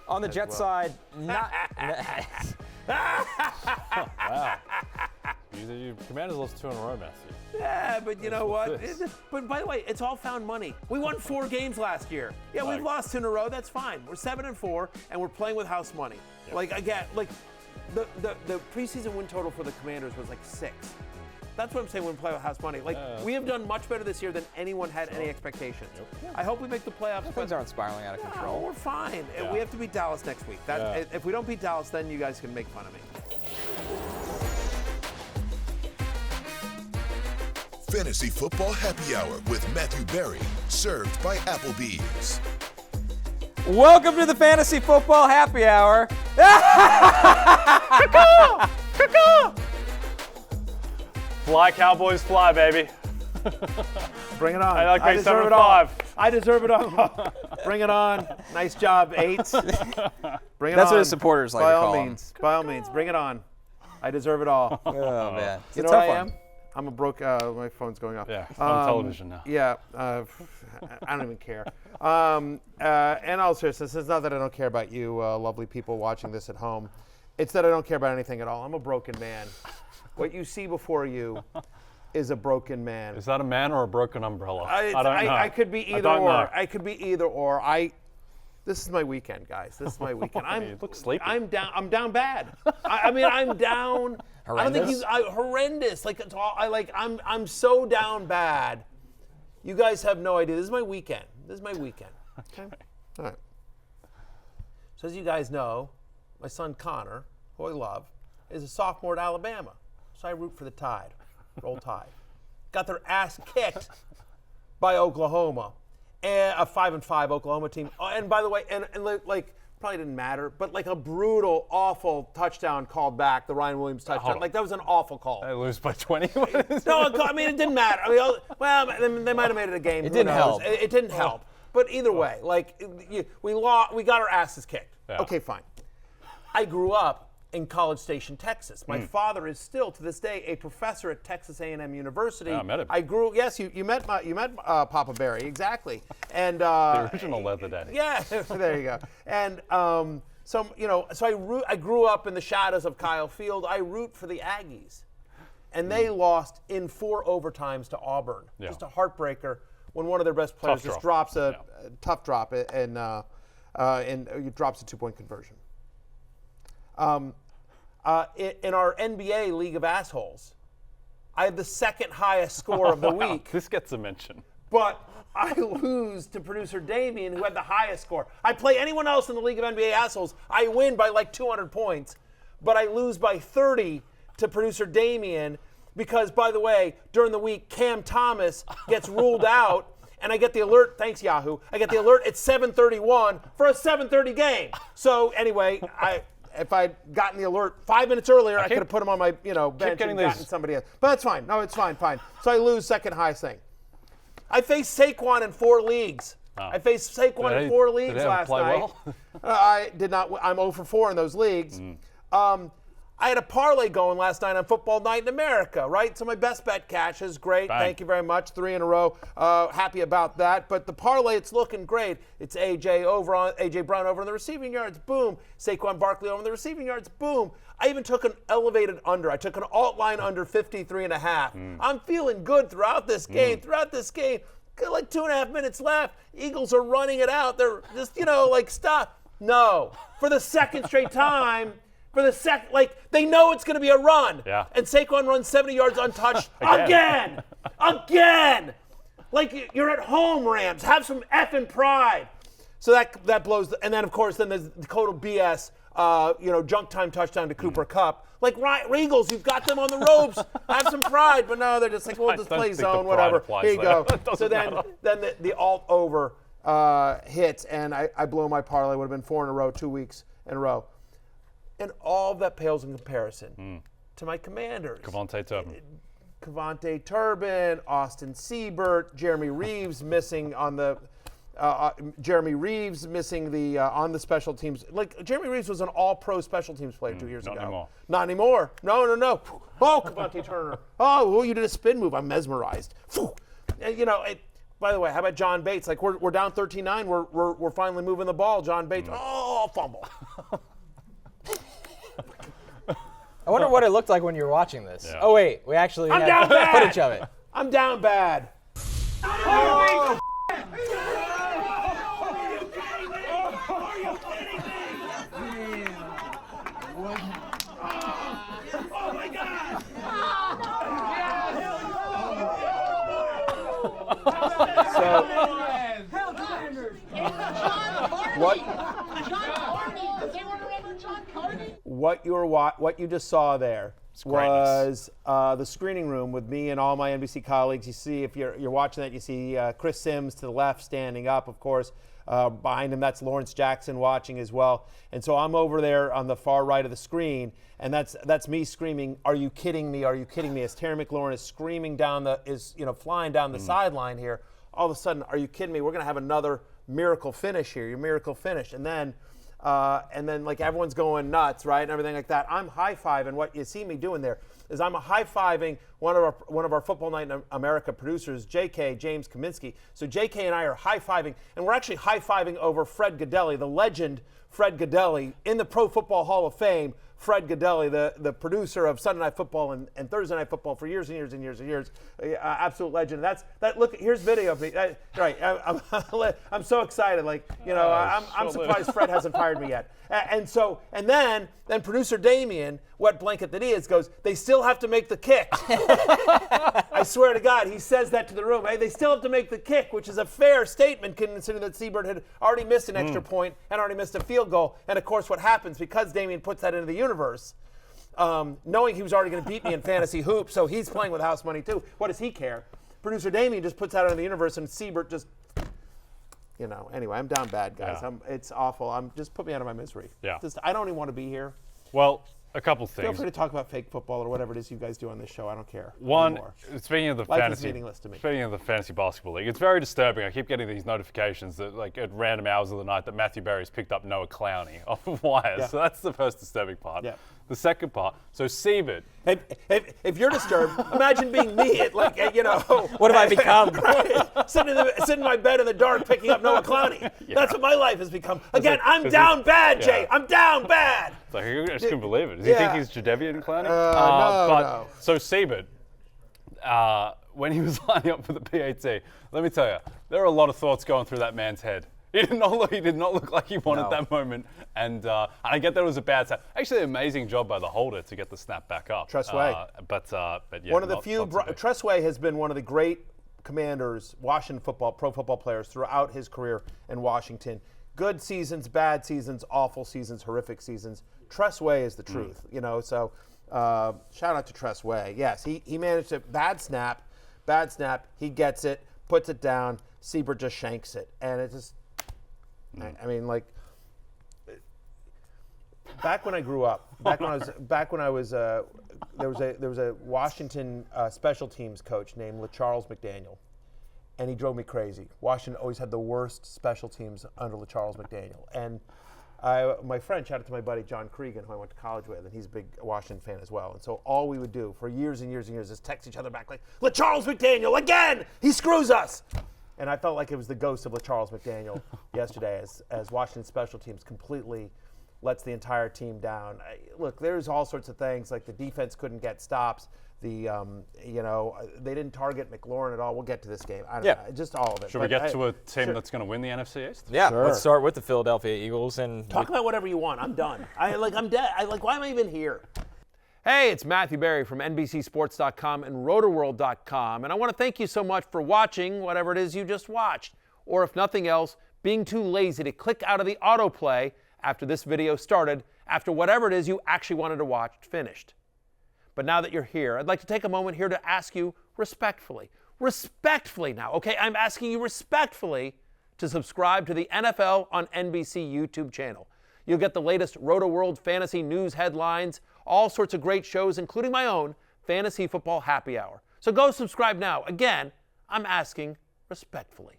On the Jets side, not. Wow. You Commanders lost 2 in a row, Matthew. Yeah, but you know what? But by the way, it's all found money. We won 4 games last year. Yeah, we've lost 2 in a row. That's fine. We're 7-4, and we're playing with house money. Yep. Like again, like the preseason win total for the Commanders was like 6. That's what I'm saying when we play with house money. Like we have done much better this year than anyone had any expectations. Yep. I hope we make the playoffs. Things aren't spiraling out of control. We're fine. Yeah. We have to beat Dallas next week. If we don't beat Dallas, then you guys can make fun of me. Fantasy Football Happy Hour with Matthew Berry, served by Applebee's. Welcome to the Fantasy Football Happy Hour. Fly, Cowboys, fly, baby. Bring it on. I like I they deserve it 7-5. all. I deserve it all. Bring it on. Nice job, 8. Bring it on. That's what his supporters like to call him. By all means, bring it on. I deserve it all. Oh, man. You know what I am? I'm a broke. My phone's going off. Yeah, on television now. Yeah, I don't even care. And all seriousness, it's not that I don't care about you, lovely people watching this at home. It's that I don't care about anything at all. I'm a broken man. What you see before you is a broken man. Is that a man or a broken umbrella? I don't know. I could be either don't or. know. I could be either or. This is my weekend, guys. This is my weekend. You look sleepy. I'm down. I'm down bad. I mean, I'm down. Horrendous? I don't think horrendous. Like it's all. I'm so down bad. You guys have no idea. This is my weekend. Okay. All right. So as you guys know, my son Connor, who I love, is a sophomore at Alabama. So I root for the Tide. Roll Tide. Got their ass kicked by Oklahoma. And a 5-5 Oklahoma team. And by the way, and like probably didn't matter, but like a brutal, awful touchdown called back, the Ryan Williams touchdown. Like that was an awful call. They lose by 20. No, I mean it didn't matter. I mean, well, they might have made it a game. It didn't help. It didn't help. But either way, like we got our asses kicked. Yeah. Okay, fine. I grew up in College Station, Texas. My father is still, to this day, a professor at Texas A&M University. Yeah, I met him. Yes, you met Papa Barry, exactly. And The original leather daddy. yeah, there you go. And so I grew up in the shadows of Kyle Field. I root for the Aggies, and they lost in 4 overtimes to Auburn. Yeah. Just a heartbreaker when one of their best players just drops a tough drop and drops a 2-point conversion. In our NBA League of Assholes, I have the second highest score of the week. This gets a mention. But I lose to producer Damien, who had the highest score. I play anyone else in the League of NBA Assholes, I win by like 200 points. But I lose by 30 to producer Damien because, by the way, during the week, Cam Thomas gets ruled out. And I get the alert, thanks Yahoo, I get the alert at 7:31 for a 7:30 game. So anyway, if I'd gotten the alert 5 minutes earlier, I could have put him on my bench and gotten somebody else. But that's fine. No, it's fine. So I lose second highest thing. I faced Saquon in 4 leagues. Wow. I faced Saquon in 4 leagues last night. Well? I did not. I'm 0 for 4 in those leagues. I had a parlay going last night on Football Night in America, right? So my best bet cashes. Great. Bang. Thank you very much. 3 in a row. Happy about that. But the parlay, it's looking great. It's A.J. Brown over on the receiving yards. Boom. Saquon Barkley over on the receiving yards. Boom. I even took an elevated under. I took an alt line under 53.5. I'm feeling good throughout this game. Like 2.5 minutes left. Eagles are running it out. They're just, stop. No. For the second straight time. They know it's going to be a run. Yeah. And Saquon runs 70 yards untouched again. Like you're at home, Rams. Have some effing pride. So that blows. And then, of course, there's the total BS, junk time touchdown to Cooper Kupp. Like, Eagles, you've got them on the ropes. Have some pride. But no, they're just like, we'll just play zone, whatever. Here you go. So then the alt over hits, and I blow my parlay. Would have been 4 in a row, 2 weeks in a row. And all of that pales in comparison to my Commanders. Kevontae Turbin, Austin Siebert, Jeremy Reeves missing on the on the special teams. Like Jeremy Reeves was an all-pro special teams player 2 years ago. Not anymore. No. Oh, Kevontae Turner. Oh, you did a spin move. I'm mesmerized. By the way, how about John Bates? Like we're down 13-9. We're finally moving the ball. John Bates, fumble. I wonder what it looked like when you were watching this. Yeah. Oh wait, we actually I'm had down bad. footage of it. I'm down bad. Oh, my God! What you just saw there was the screening room with me and all my NBC colleagues. You see, if you're watching that, you see Chris Sims to the left standing up, of course. Behind him, that's Lawrence Jackson watching as well. And so I'm over there on the far right of the screen, and that's me screaming, "Are you kidding me? Are you kidding me?" As Terry McLaurin is screaming flying down the sideline here. All of a sudden, "Are you kidding me? We're going to have another miracle finish here. Your miracle finish." And then like everyone's going nuts, right, and everything like that. I'm high-fiving. What you see me doing there is I'm high-fiving one of our Football Night in America producers, JK, James Kaminsky. So JK and I are high-fiving, and we're actually high-fiving over Fred Gaudelli, the legend Fred Gaudelli, in the Pro Football Hall of Fame. Fred Gaudelli, the producer of Sunday Night Football and Thursday Night Football for years and years and years and years, absolute legend. Look, here's video of me. Right, I'm so excited. Like, I'm surprised Fred hasn't fired me yet. And then producer Damien, wet blanket that he is, goes, "They still have to make the kick." I swear to God, he says that to the room. Hey, they still have to make the kick, which is a fair statement considering that Seabird had already missed an extra point and already missed a field goal. And of course, what happens because Damien puts that into the universe, knowing he was already going to beat me in fantasy hoops, so he's playing with house money too. What does he care? Producer Damien just puts that into the universe, and Seabird just. Anyway, I'm down bad, guys. Yeah. It's awful. Just put me out of my misery. Yeah. I don't even want to be here. Well, a couple things. Feel free to talk about fake football or whatever it is you guys do on this show. I don't care. One, anymore. speaking of the Life is fantasy, meaningless to me. Speaking of the fantasy basketball league, it's very disturbing. I keep getting these notifications that, like, at random hours of the night, that Matthew Berry's picked up Noah Clowney off of wires. Yeah. So that's the first disturbing part. Yeah. The second part, so Seabird. If you're disturbed, imagine being me at What have I become? Right, sitting in my bed in the dark picking up Noah Clowney. Yeah. That's what my life has become. Again, I'm down bad, Jay. I'm down bad. It's like, I just couldn't believe it. Does he think he's Jadeveon Clowney? No. So Seabird, when he was lining up for the PAT, let me tell you, there are a lot of thoughts going through that man's head. He did not look like he wanted that moment, and I get that it was a bad snap. Actually, an amazing job by the holder to get the snap back up. Tressway. But yeah, one of the few. Tressway has been one of the great commanders, Washington pro football players throughout his career in Washington. Good seasons, bad seasons, awful seasons, horrific seasons. Tressway is the truth, So shout out to Tressway. Yes, he managed it. Bad snap. He gets it, puts it down. Seabird just shanks it, and it just. I mean, like, back when I grew up, there was a Washington special teams coach named LaCharles McDaniel, and he drove me crazy. Washington always had the worst special teams under LaCharles McDaniel, and my friend, shout out to my buddy John Cregan, who I went to college with, and he's a big Washington fan as well. And so all we would do for years and years and years is text each other back like, LaCharles McDaniel again, he screws us. And I felt like it was the ghost of LaCharles McDaniel yesterday as Washington special teams completely lets the entire team down. Look, there's all sorts of things, like the defense couldn't get stops. They didn't target McLaurin at all. We'll get to this game. I don't know, just all of it. Should we get to a team that's going to win the NFC East? Yeah, Sure. Let's start with the Philadelphia Eagles and talk about whatever you want. I'm done. I'm dead. Why am I even here? Hey, it's Matthew Berry from NBCSports.com and Rotorworld.com, and I want to thank you so much for watching whatever it is you just watched, or if nothing else, being too lazy to click out of the autoplay after this video started, after whatever it is you actually wanted to watch finished. But now that you're here, I'd like to take a moment here to ask you respectfully now, okay? I'm asking you respectfully to subscribe to the NFL on NBC YouTube channel. You'll get the latest Roto-World fantasy news headlines, all sorts of great shows, including my own Fantasy Football Happy Hour. So go subscribe now. Again, I'm asking respectfully.